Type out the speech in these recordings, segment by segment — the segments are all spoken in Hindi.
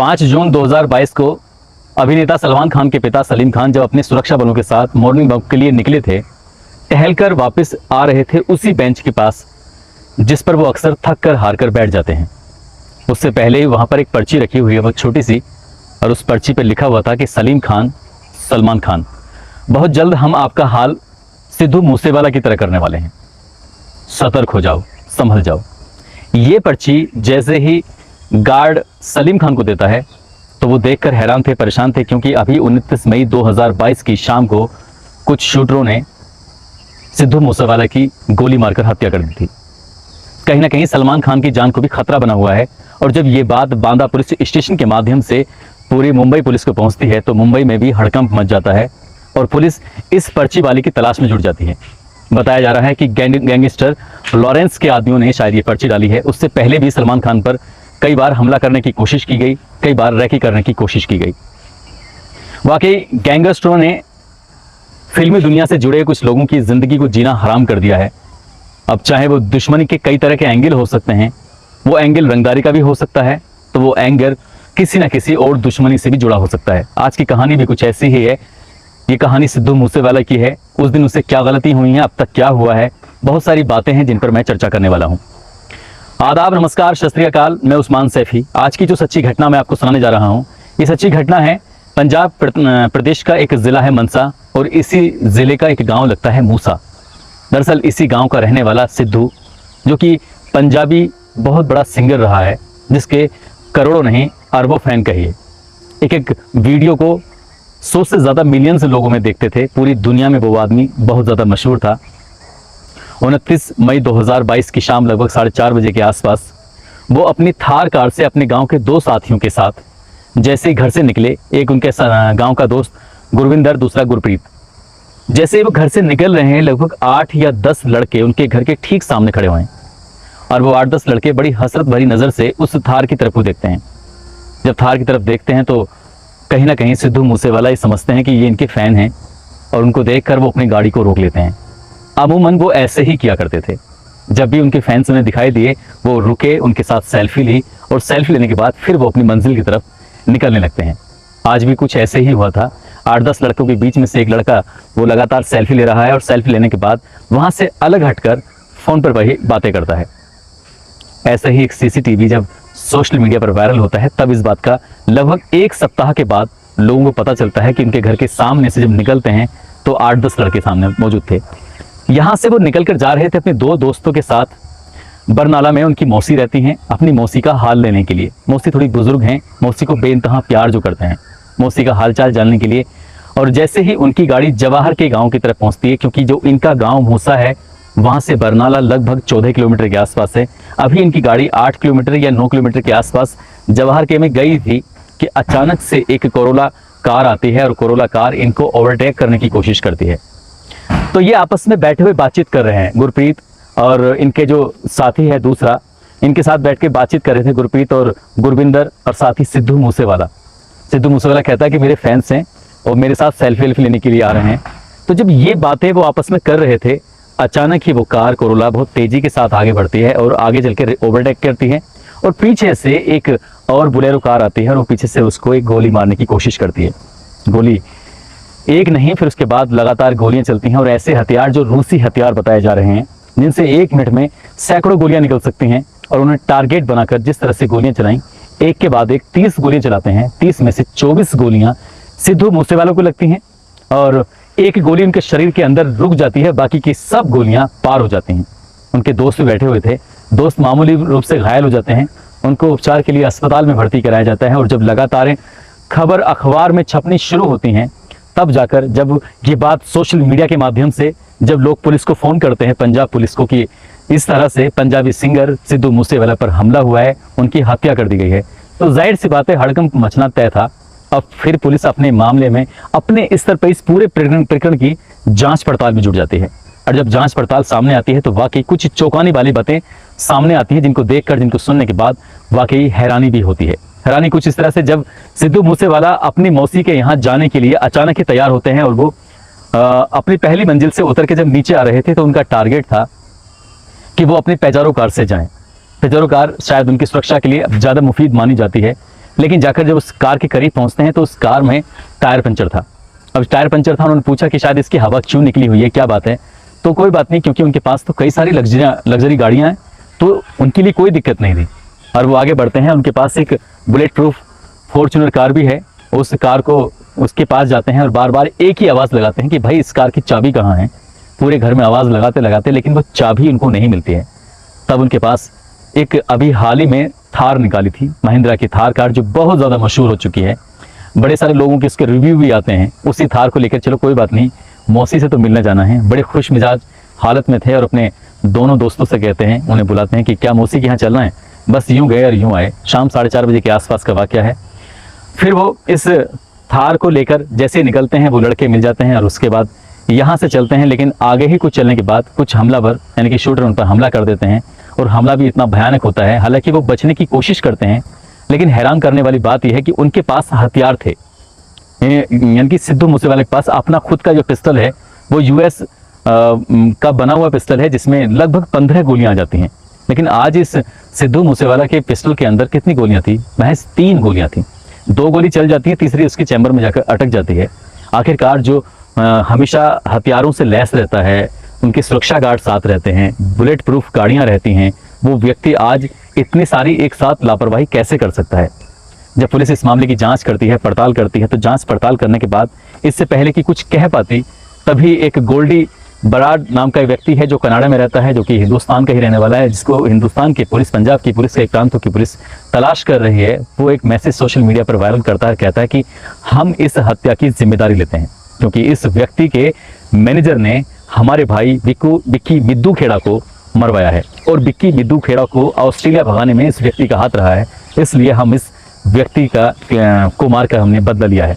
5 जून 2022 को अभिनेता सलमान खान के पिता सलीम खान जब अपने सुरक्षा बलों के साथ मॉर्निंग वॉक के लिए निकले थे, टहलकर वापस आ रहे थे उसी बेंच के पास जिस पर वो अक्सर थक कर हार कर बैठ जाते हैं। उससे पहले ही वहां पर एक पर्ची रखी हुई है, बहुत छोटी सी, और उस पर्ची पर लिखा हुआ था कि सलीम खान, सलमान खान, बहुत जल्द हम आपका हाल सिद्धू मूसेवाला की तरह करने वाले हैं, सतर्क हो जाओ, संभल जाओ। ये पर्ची जैसे ही गार्ड सलीम खान को देता है तो वो देखकर हैरान थे, परेशान थे, क्योंकि अभी 29 मई 2022 की शाम को कुछ शूटरों ने सिद्धू मूसेवाला की गोली मारकर हत्या कर दी थी। कहीं ना कहीं सलमान खान की जान को भी खतरा बना हुआ है। और जब ये बात बांदा पुलिस स्टेशन के माध्यम से पूरी मुंबई पुलिस को पहुंचती है तो मुंबई में भी हड़कंप मच जाता है और पुलिस इस पर्ची वाले की तलाश में जुट जाती है। बताया जा रहा है कि गैंगस्टर लॉरेंस के आदमियों ने शायद ये पर्ची डाली है। उससे पहले भी सलमान खान पर कई बार हमला करने की कोशिश की गई, कई बार रैकी करने की कोशिश की गई। वाकई गैंगस्टरों ने फिल्मी दुनिया से जुड़े कुछ लोगों की जिंदगी को जीना हराम कर दिया है। अब चाहे वो दुश्मनी के कई तरह के एंगल हो सकते हैं, वो एंगल रंगदारी का भी हो सकता है, तो वो एंगल किसी ना किसी और दुश्मनी से भी जुड़ा हो सकता है। आज की कहानी भी कुछ ऐसी ही है। ये कहानी सिद्धू मूसेवाला की है। उस दिन उसे क्या गलती हुई है, अब तक क्या हुआ है, बहुत सारी बातें हैं जिन पर मैं चर्चा करने वाला हूं। आदाब, नमस्कार, सत श्री अकाल। मैं उस्मान सैफी। आज की जो सच्ची घटना मैं आपको सुनाने जा रहा हूं, ये सच्ची घटना है पंजाब प्रदेश का एक जिला है मनसा, और इसी जिले का एक गांव लगता है मूसा। दरअसल इसी गांव का रहने वाला सिद्धू, जो कि पंजाबी बहुत बड़ा सिंगर रहा है, जिसके करोड़ों नहीं अरबों फैन कहिए, एक वीडियो को 100 से ज़्यादा मिलियंस लोगों में देखते थे। पूरी दुनिया में वो आदमी बहुत ज़्यादा मशहूर था। 29 मई 2022 की शाम लगभग 4:30 बजे के आसपास वो अपनी थार कार से अपने गांव के 2 साथियों के साथ जैसे ही घर से निकले, एक उनके गांव का दोस्त गुरविंदर, दूसरा गुरप्रीत। जैसे ही वो घर से निकल रहे हैं, लगभग 8 या 10 लड़के उनके घर के ठीक सामने खड़े हुए हैं, और वो 8-10 लड़के बड़ी हसरत भरी नज़र से उस थार की तरफ को देखते हैं। जब थार की तरफ देखते हैं तो कहीं ना कहीं सिद्धू मूसेवाला ये समझते हैं कि ये इनके फ़ैन हैं, और उनको देखकर वो अपनी गाड़ी को रोक लेते हैं। अमूमन वो ऐसे ही किया करते थे। जब भी उनके फैंस उन्हें दिखाई दिए, वो रुके, उनके साथ सेल्फी ली, और सेल्फी लेने के बाद फिर वो अपनी मंजिल की तरफ निकलने लगते हैं। आज भी कुछ ऐसे ही हुआ था। 8-10 लड़कों के बीच में से एक लड़का वो लगातार सेल्फी ले रहा है, और सेल्फी लेने के बाद वहाँ से अलग हटकर फ़ोन पर वही बातें करता है। ऐसे ही एक CCTV जब सोशल मीडिया पर वायरल होता है, तब इस बात का लगभग 1 सप्ताह के बाद लोगों को पता चलता है कि उनके घर के सामने से जब निकलते हैं तो 8-10 लड़के सामने मौजूद थे। यहाँ से वो निकल कर जा रहे थे अपने 2 दोस्तों के साथ। बरनाला में उनकी मौसी रहती हैं, अपनी मौसी का हाल लेने के लिए। मौसी थोड़ी बुजुर्ग हैं, मौसी को बेइंतहा प्यार जो करते हैं, मौसी का हालचाल जानने के लिए। और जैसे ही उनकी गाड़ी जवाहर के गांव की तरफ पहुंचती है, क्योंकि जो इनका गांव मूसा है वहां से बरनाला लगभग 14 किलोमीटर के आसपास है। अभी इनकी गाड़ी 8 किलोमीटर या 9 किलोमीटर के आसपास जवाहर के में गई थी कि अचानक से एक कोरोला कार आती है, और कोरोला कार इनको ओवरटेक करने की कोशिश करती है। तो ये आपस में बैठे हुए बातचीत कर रहे हैं, गुरप्रीत और इनके जो साथी है दूसरा, इनके साथ बैठ के बातचीत कर रहे थे गुरप्रीत और गुरविंदर, और साथ ही सिद्धू मूसेवाला। सिद्धू मूसेवाला कहता है कि मेरे फैंस हैं और मेरे साथ सेल्फी लेने के लिए आ रहे हैं। तो जब ये बातें वो आपस में कर रहे थे, अचानक ही वो कार कोरोला बहुत तेजी के साथ आगे बढ़ती है और आगे चल के ओवरटेक करती है, और पीछे से एक और बुलेरो कार आती है और वो पीछे से उसको एक गोली मारने की कोशिश करती है। गोली एक नहीं, फिर उसके बाद लगातार गोलियां चलती हैं, और ऐसे हथियार जो रूसी हथियार बताए जा रहे हैं, जिनसे 1 मिनट में सैकड़ों गोलियां निकल सकती हैं, और उन्हें टारगेट बनाकर जिस तरह से गोलियां चलाई, एक के बाद एक 30 गोलियां चलाते हैं। 30 में से 24 गोलियां सिद्धू मूसेवाला को लगती हैं, और एक गोली उनके शरीर के अंदर रुक जाती है, बाकी की सब गोलियां पार हो जाती हैं। उनके दोस्त भी बैठे हुए थे, दोस्त मामूली रूप से घायल हो जाते हैं, उनको उपचार के लिए अस्पताल में भर्ती कराया जाता है। और जब लगातार खबर अखबार में छपनी शुरू होती हैं, तब जाकर जब ये बात सोशल मीडिया के माध्यम से जब लोग पुलिस को फ़ोन करते हैं, पंजाब पुलिस को, कि इस तरह से पंजाबी सिंगर सिद्धू मूसेवाला पर हमला हुआ है, उनकी हत्या कर दी गई है, तो जाहिर सी बात है हड़कंप मचना तय था। अब फिर पुलिस अपने मामले में अपने स्तर पर इस पूरे प्रकरण की जांच पड़ताल में जुट जाती है। और जब जांच पड़ताल सामने आती है तो वाकई कुछ चौंकाने वाली बातें सामने आती हैं, जिनको देखकर, जिनको सुनने के बाद वाकई हैरानी भी होती है। हैरानी कुछ इस तरह से, जब सिद्धू मूसेवाला अपनी मौसी के यहाँ जाने के लिए अचानक ही तैयार होते हैं, और वो अपनी पहली मंजिल से उतर के जब नीचे आ रहे थे तो उनका टारगेट था कि वो अपनी पेजारो कार से जाएं। पेजारो कार शायद उनकी सुरक्षा के लिए ज़्यादा मुफीद मानी जाती है, लेकिन जाकर जब उस कार के करीब पहुंचते हैं तो उस कार में टायर पंचर था। अब टायर पंचर था, उन्होंने पूछा कि शायद इसकी हवा क्यों निकली हुई है, क्या बात है। तो कोई बात नहीं, क्योंकि उनके पास तो कई सारी लग्जरी गाड़ियाँ हैं, तो उनके लिए कोई दिक्कत नहीं थी। और वो आगे बढ़ते हैं, उनके पास एक बुलेट प्रूफ फॉर्च्यूनर कार भी है। उस कार को उसके पास जाते हैं और बार बार एक ही आवाज़ लगाते हैं कि भाई इस कार की चाबी कहाँ है। पूरे घर में आवाज़ लगाते लगाते लेकिन वो चाबी उनको नहीं मिलती है। तब उनके पास एक अभी हाल ही में थार निकाली थी, महिंद्रा की थार कार, जो बहुत ज़्यादा मशहूर हो चुकी है। बड़े सारे लोगों के उसके रिव्यू भी आते हैं। उसी थार को लेकर चलो कोई बात नहीं, मौसी से तो मिलने जाना है। बड़े खुश मिजाज हालत में थे और अपने दोनों दोस्तों से कहते हैं, उन्हें बुलाते हैं कि क्या मौसी के यहाँ चलना है। बस यूँ गए और यूँ आए। शाम 4:30 बजे के आसपास का वाक़या है। फिर वो इस थार को लेकर जैसे निकलते हैं, वो लड़के मिल जाते हैं और उसके बाद यहाँ से चलते हैं। लेकिन आगे ही कुछ चलने के बाद कुछ हमलावर यानी कि शूटर उन पर हमला कर देते हैं और हमला भी इतना भयानक होता है। हालांकि वो बचने की कोशिश करते हैं, लेकिन हैरान करने वाली बात यह है कि उनके पास हथियार थे। यानी कि सिद्धू मूसेवाले के पास अपना खुद का जो पिस्टल है वो यूएस का बना हुआ पिस्टल है, जिसमें लगभग 15 गोलियां आ जाती हैं। लेकिन आज इस सिद्धू मूसेवाला के पिस्टल के अंदर कितनी गोलियां थी? महज 3 गोलियां थी। 2 गोली चल जाती है, तीसरी उसके चैम्बर में जाकर अटक जाती है। आखिरकार जो हमेशा हथियारों से लैस रहता है, उनके सुरक्षा गार्ड साथ रहते हैं, बुलेट प्रूफ गाड़ियां रहती हैं, वो व्यक्ति आज इतनी सारी एक साथ लापरवाही कैसे कर सकता है? जब पुलिस इस मामले की जांच करती है, पड़ताल करती है, तो जांच पड़ताल करने के बाद इससे पहले कि कुछ कह पाती, तभी एक गोल्डी बराड नाम का एक व्यक्ति है जो कनाडा में रहता है, जो कि हिंदुस्तान का ही रहने वाला है, जिसको हिंदुस्तान की पुलिस, पंजाब की पुलिस, कई प्रांतों की पुलिस तलाश कर रही है। वो एक मैसेज सोशल मीडिया पर वायरल करता है, कहता है कि हम इस हत्या की जिम्मेदारी लेते हैं, क्योंकि इस व्यक्ति के मैनेजर ने हमारे भाई बिक्की मिद्दू खेड़ा को मरवाया है और बिक्की मिद्दू खेड़ा को ऑस्ट्रेलिया भगाने में इस व्यक्ति का हाथ रहा है, इसलिए हम इस व्यक्ति को मारकर हमने बदला लिया है।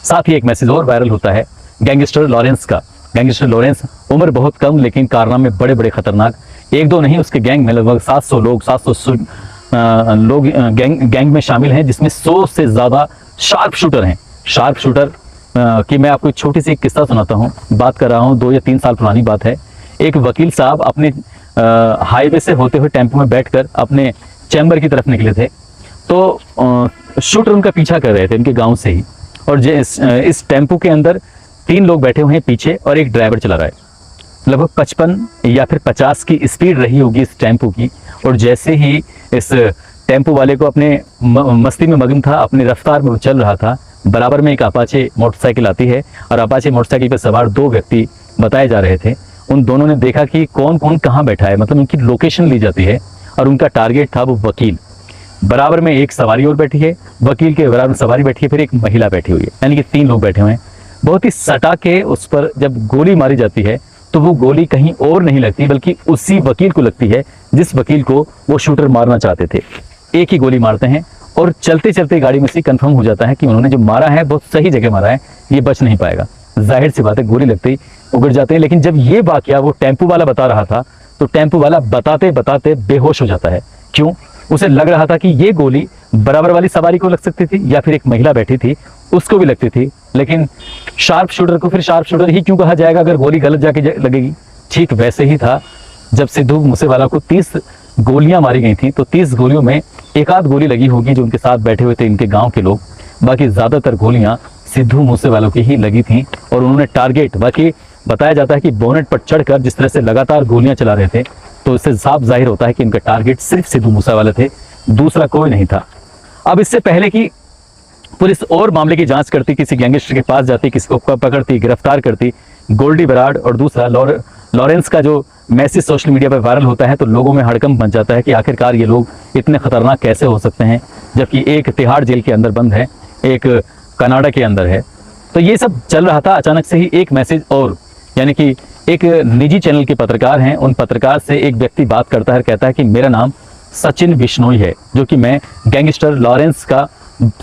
साथ ही एक मैसेज और वायरल होता है गैंगस्टर लॉरेंस का। गैंगस्टर लॉरेंस उम्र बहुत कम लेकिन कारनामे बड़े बड़े खतरनाक। 1-2 नहीं, उसके गैंग में लगभग 700 लोग गैंग में शामिल हैं, जिसमें 100 से ज़्यादा शार्प शूटर हैं। शार्प शूटर कि मैं आपको एक छोटी सी किस्सा सुनाता हूँ। बात कर रहा हूँ 2 या 3 साल पुरानी बात है। एक वकील साहब अपने हाईवे से होते हुए टेम्पो में बैठकर अपने चैम्बर की तरफ निकले थे, तो शूटर उनका पीछा कर रहे थे उनके गांव से ही। और इस टेम्पो के अंदर 3 लोग बैठे हुए हैं पीछे और एक ड्राइवर चला रहा है। लगभग 55 या फिर 50 की स्पीड रही होगी इस टेम्पो की। और जैसे ही इस टेम्पो वाले को अपने मस्ती में मगन था, अपनी रफ्तार में वो चल रहा था, बराबर में एक अपाचे मोटरसाइकिल आती है और अपाचे मोटरसाइकिल पर सवार 2 व्यक्ति बताए जा रहे थे। उन दोनों ने देखा कि कौन कौन कहाँ बैठा है, मतलब उनकी लोकेशन ली जाती है और उनका टारगेट था वो वकील। बराबर में एक सवारी और बैठी है, वकील के बराबर सवारी बैठी है, फिर एक महिला बैठी हुई है, यानी कि 3 लोग बैठे हुए हैं। बहुत ही सटा के उस पर जब गोली मारी जाती है तो वो गोली कहीं और नहीं लगती बल्कि उसी वकील को लगती है जिस वकील को वो शूटर मारना चाहते थे। एक ही गोली मारते हैं और चलते चलते गाड़ी में से कंफर्म हो जाता है कि उन्होंने जो मारा है बहुत सही जगह मारा है, ये बच नहीं पाएगा। जाहिर सी बात है, गोली लगते ही उगड़ जाते हैं। लेकिन जब ये वाकया वो टेम्पो वाला बता रहा था तो टेम्पो वाला बताते बताते बेहोश हो जाता है। क्यों? उसे लग रहा था कि ये गोली बराबर वाली सवारी को लग सकती थी या फिर एक महिला बैठी थी उसको भी लगती थी। लेकिन शार्प शूटर को फिर शार्प शूटर ही क्यों कहा जाएगा अगर गोली गलत जाके लगेगी? ठीक वैसे ही था जब सिद्धू मूसेवाला को 30 गोलियां मारी गई थी, तो 30 गोलियों में एक आध गोली लगी होगी जो उनके साथ बैठे हुए थे इनके गांव के लोग, बाकी ज्यादातर गोलियां सिद्धू मूसेवाला की ही लगी थी। और उन्होंने टारगेट, बाकी बताया जाता है कि बोनेट पर चढ़कर जिस तरह से लगातार गोलियां चला रहे थे, तो इससे साफ जाहिर होता है कि इनका टारगेट सिर्फ सिद्धू मूसेवाला थे, दूसरा कोई नहीं था। अब इससे पहले कि पुलिस और मामले की जांच करती, किसी गैंगस्टर के पास जाती, किसी को पकड़ती, गिरफ्तार करती, गोल्डी बराड और दूसरा लॉरेंस का जो मैसेज सोशल मीडिया पर वायरल होता है, तो लोगों में हड़कंप मच जाता है कि आखिरकार ये लोग इतने खतरनाक कैसे हो सकते हैं, जबकि एक तिहाड़ जेल के अंदर बंद है, एक कनाडा के अंदर है। तो ये सब चल रहा था, अचानक से ही एक मैसेज और, यानी कि एक निजी चैनल के पत्रकार हैं, उन पत्रकार से एक व्यक्ति बात करता है, कहता है कि मेरा नाम सचिन बिश्नोई है, जो कि मैं गैंगस्टर लॉरेंस का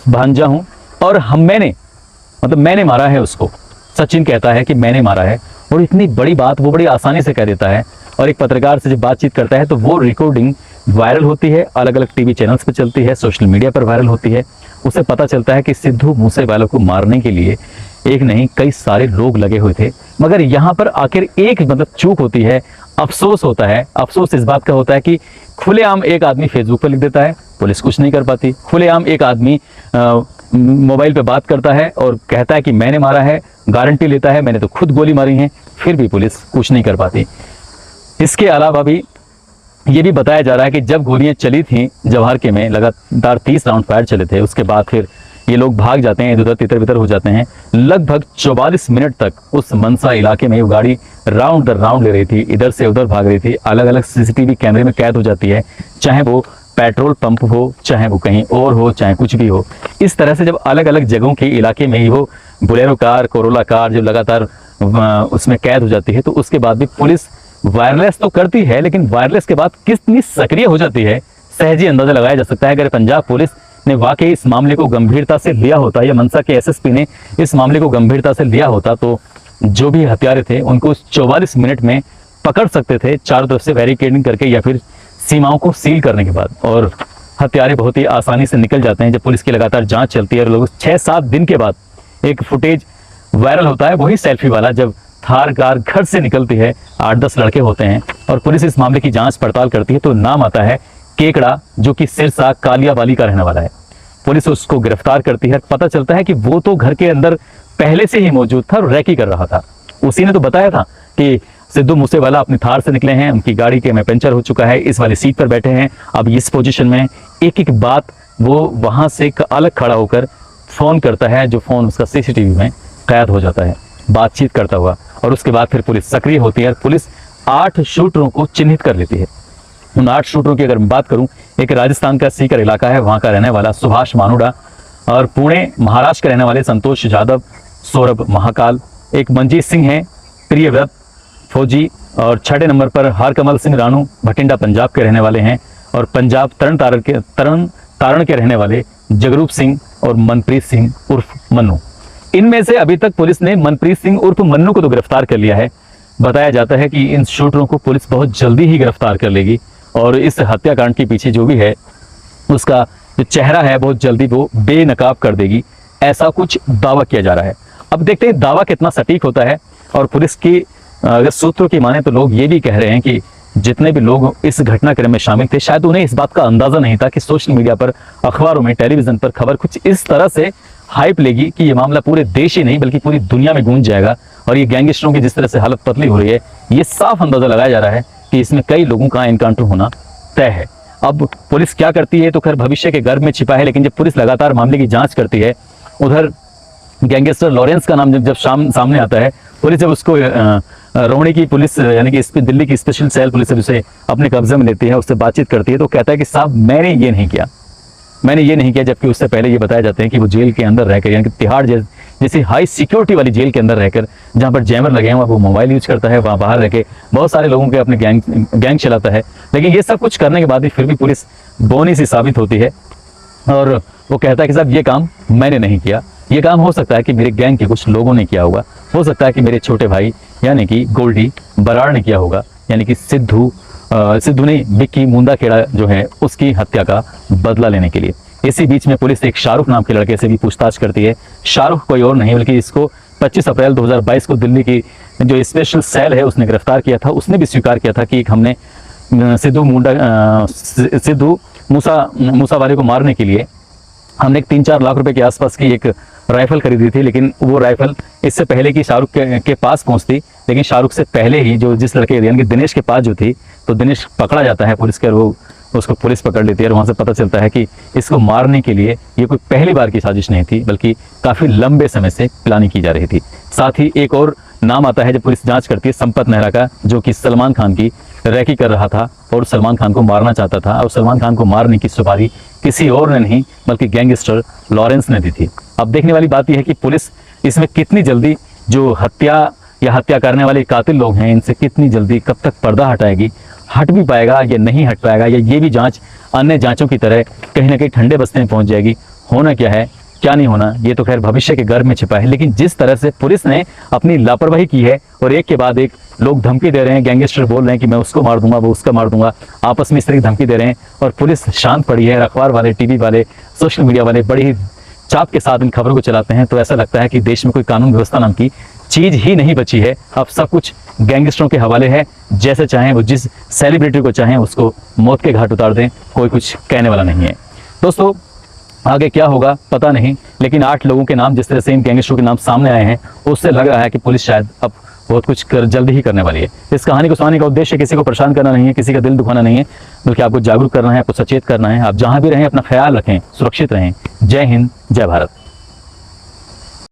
भांजा हूं और मैंने मारा है उसको। सचिन कहता है कि मैंने मारा है, और इतनी बड़ी बात वो बड़ी आसानी से कह देता है। और एक पत्रकार से जब बातचीत करता है तो वो रिकॉर्डिंग वायरल होती है, अलग अलग टीवी चैनल्स पर चलती है, सोशल मीडिया पर वायरल होती है। उसे पता चलता है कि सिद्धू मूसेवाला को मारने के लिए एक नहीं कई सारे लोग लगे हुए थे। मगर यहाँ पर आखिर एक मतलब चूक होती है, अफसोस होता है। अफसोस इस बात का होता है कि खुलेआम एक आदमी फेसबुक पर लिख देता है, पुलिस कुछ नहीं कर पाती। खुलेआम एक आदमी मोबाइल पे बात करता है और कहता है कि मैंने मारा है, गारंटी लेता है मैंने तो खुद गोली मारी है, फिर भी पुलिस कुछ नहीं कर पाती। इसके अलावा भी ये भी बताया जा रहा है कि जब गोलियां चली थी जवाहर के में लगातार 30 राउंड फायर चले थे, उसके बाद फिर ये लोग भाग जाते हैं, इधर उधर तितर बितर हो जाते हैं। लगभग 44 मिनट तक उस मनसा इलाके में वो गाड़ी राउंड दर राउंड ले रही थी, इधर से उधर भाग रही थी, अलग अलग सीसीटीवी कैमरे में कैद हो जाती है, चाहे वो पेट्रोल पंप हो, चाहे वो कहीं और हो, चाहे कुछ भी हो। इस तरह से जब अलग अलग जगहों के इलाके में ही वो बोलेरो कार, कोरोला कार जो लगातार उसमें कैद हो जाती है, तो उसके बाद भी पुलिस वायरलेस तो करती है, लेकिन वायरलेस के बाद कितनी सक्रिय हो जाती है सहज ही अंदाजा लगाया जा सकता है। अगर पंजाब पुलिस ने वाकई इस मामले को गंभीरता से लिया होता या मनसा के एसएसपी ने इस मामले को गंभीरता से लिया होता तो जो भी हत्यारे थे उनको 44 मिनट में पकड़ सकते थे, चारों तरफ से बैरिकेडिंग करके या फिर सीमाओं को सील करने के बाद, और हत्यारे बहुत ही आसानी से निकल जाते हैं। जब पुलिस की लगातार जांच चलती है और लोग 6-7 दिन के बाद एक फुटेज वायरल होता है, वही सेल्फी वाला, जब थार कार घर से निकलती है, 8-10 लड़के होते हैं और पुलिस इस मामले की जांच पड़ताल करती है, तो नाम आता है केकड़ा, जो कि सिरसा कालियावाली का रहने वाला है। पुलिस उसको गिरफ्तार करती है, पता चलता है कि वो तो घर के अंदर पहले से ही मौजूद था और रैकी कर रहा था। उसी ने तो बताया था कि सिद्धू मूसेवाला अपनी थार से निकले हैं, उनकी गाड़ी के में पंचर हो चुका है, इस वाली सीट पर बैठे हैं, अब इस पोजीशन में। एक एक बात वो वहां से अलग खड़ा होकर फोन करता है, जो फोन उसका सीसीटीवी में कैद हो जाता है बातचीत करता हुआ। और उसके बाद फिर पुलिस सक्रिय होती है, पुलिस 8 शूटरों को चिन्हित कर लेती है। उन 8 शूटरों की अगर मैं बात करूं, एक राजस्थान का सीकर इलाका है, वहां का रहने वाला सुभाष मानुडा, और पुणे महाराष्ट्र के रहने वाले संतोष यादव, सौरभ महाकाल, एक मंजीत सिंह है प्रियव्रत फौजी, और 6 नंबर पर हरकमल सिंह रानू भटिंडा पंजाब के रहने वाले हैं, और पंजाब तरन तारण के रहने वाले जगरूप सिंह और मनप्रीत सिंह उर्फ मन्नू। इनमें से अभी तक पुलिस ने मनप्रीत सिंह उर्फ मन्नू को तो गिरफ्तार कर लिया है। बताया जाता है कि इन शूटरों को पुलिस बहुत जल्दी ही गिरफ्तार कर लेगी और इस हत्याकांड के पीछे जो भी है उसका जो चेहरा है बहुत जल्दी वो बेनकाब कर देगी, ऐसा कुछ दावा किया जा रहा है। अब देखते हैं दावा कितना सटीक होता है। और पुलिस की अगर सूत्रों की माने तो लोग ये भी कह रहे हैं कि जितने भी लोग इस घटनाक्रम में शामिल थे, शायद उन्हें इस बात का अंदाजा नहीं था कि सोशल मीडिया पर, अखबारों में, टेलीविजन पर खबर कुछ इस तरह से हाइप लेगी कि ये मामला पूरे देश ही नहीं बल्कि पूरी दुनिया में गूंज जाएगा। और ये गैंगस्टरों की जिस तरह से हालत पतली हो रही है, ये साफ अंदाजा लगाया जा रहा है कि इसमें कई लोगों का एनकाउंटर होना तय है। अब पुलिस क्या करती है तो खैर भविष्य के गर्भ में छिपा है, लेकिन जब पुलिस लगातार मामले की जांच करती है, उधर गैंगस्टर लॉरेंस का नाम जब सामने आता है, पुलिस जब उसको रोहनी की पुलिस यानी कि इस पे दिल्ली की स्पेशल सेल पुलिस जब उसे अपने कब्जे में लेती है, उससे बातचीत करती है, तो कहता है कि साहब मैंने ये नहीं किया, जबकि उससे पहले ये बताया जाता है कि वो जेल के अंदर रहकर, यानी कि तिहाड़ जैसी हाई सिक्योरिटी वाली जेल के अंदर रहकर, जहाँ पर जैमर लगे हैं, वहाँ वो मोबाइल यूज करता है, वहाँ बाहर रहकर बहुत सारे लोगों के अपने गैंग चलाता है। लेकिन ये सब कुछ करने के बाद भी फिर भी पुलिस बोनी सी साबित होती है और वो कहता है कि साहब ये काम मैंने नहीं किया, ये काम हो सकता है कि मेरे गैंग के कुछ लोगों ने किया होगा, हो सकता है कि मेरे छोटे भाई यानी कि गोल्डी बराड़ ने किया होगा, यानी कि सिद्धू ने बिक्की मुंडाखेड़ा जो है उसकी हत्या का बदला लेने के लिए। इसी बीच में पुलिस एक शाहरुख नाम के लड़के से भी पूछताछ करती है। शाहरुख कोई और नहीं बल्कि इसको 25 अप्रैल 2022 को दिल्ली की जो स्पेशल सेल है उसने गिरफ्तार किया था। उसने भी स्वीकार किया था कि हमने सिद्धू मूसावाले को मारने के लिए हमने 3-4 लाख रुपए के आसपास की एक राइफल खरीदी थी, लेकिन वो राइफल इससे पहले कि शाहरुख के पास पहुंचती, लेकिन शाहरुख से पहले ही जो जिस लड़के यानी कि दिनेश के पास जो थी, तो दिनेश पकड़ा जाता है पुलिस के, वो उसको पुलिस पकड़ लेती है और वहाँ से पता चलता है कि इसको मारने के लिए ये कोई पहली बार की साजिश नहीं थी बल्कि काफ़ी लंबे समय से प्लानिंग की जा रही थी। साथ ही एक और नाम आता है जब पुलिस जांच करती है, संपत नेहरा का, जो कि सलमान खान की रैकी कर रहा था और सलमान खान को मारना चाहता था, और सलमान खान को मारने की सुपारी किसी और ने नहीं बल्कि गैंगस्टर लॉरेंस ने दी थी। अब देखने वाली बात यह है कि पुलिस इसमें कितनी जल्दी जो हत्या करने वाले कातिल लोग हैं इनसे कितनी जल्दी कब तक पर्दा हटाएगी, हट भी पाएगा या नहीं हट पाएगा, या ये भी जांच अन्य जांचों की तरह कहीं ना कहीं ठंडे बस्ते में पहुंच जाएगी। होना क्या है क्या नहीं होना, ये तो खैर भविष्य के गर्भ में छिपा है। लेकिन जिस तरह से पुलिस ने अपनी लापरवाही की है और एक के बाद एक लोग धमकी दे रहे हैं, गैंगस्टर बोल रहे हैं कि मैं उसको मार दूंगा, वो उसका मार दूंगा, आपस में इस तरह की धमकी दे रहे हैं और पुलिस शांत पड़ी है। अखबार वाले, टीवी वाले, सोशल मीडिया वाले बड़ी ही चाप के साथ इन खबरों को चलाते हैं, तो ऐसा लगता है कि देश में कोई कानून व्यवस्था नाम की चीज ही नहीं बची है। अब सब कुछ गैंगस्टरों के हवाले है, जैसे चाहें वो जिस सेलिब्रिटी को चाहें उसको मौत के घाट उतार दें, कोई कुछ कहने वाला नहीं है। दोस्तों आगे क्या होगा पता नहीं, लेकिन 8 लोगों के नाम जिस तरह से इन गैंगस्टरों के नाम सामने आए हैं, उससे लग रहा है कि पुलिस शायद अब बहुत कुछ जल्दी ही करने वाली है। इस कहानी को सुनाने का उद्देश्य किसी को परेशान करना नहीं है, किसी का दिल दुखाना नहीं है, बल्कि आपको जागरूक करना है, आपको सचेत करना है। आप जहां भी रहें अपना ख्याल रखें, सुरक्षित रहें। जय हिंद, जय भारत।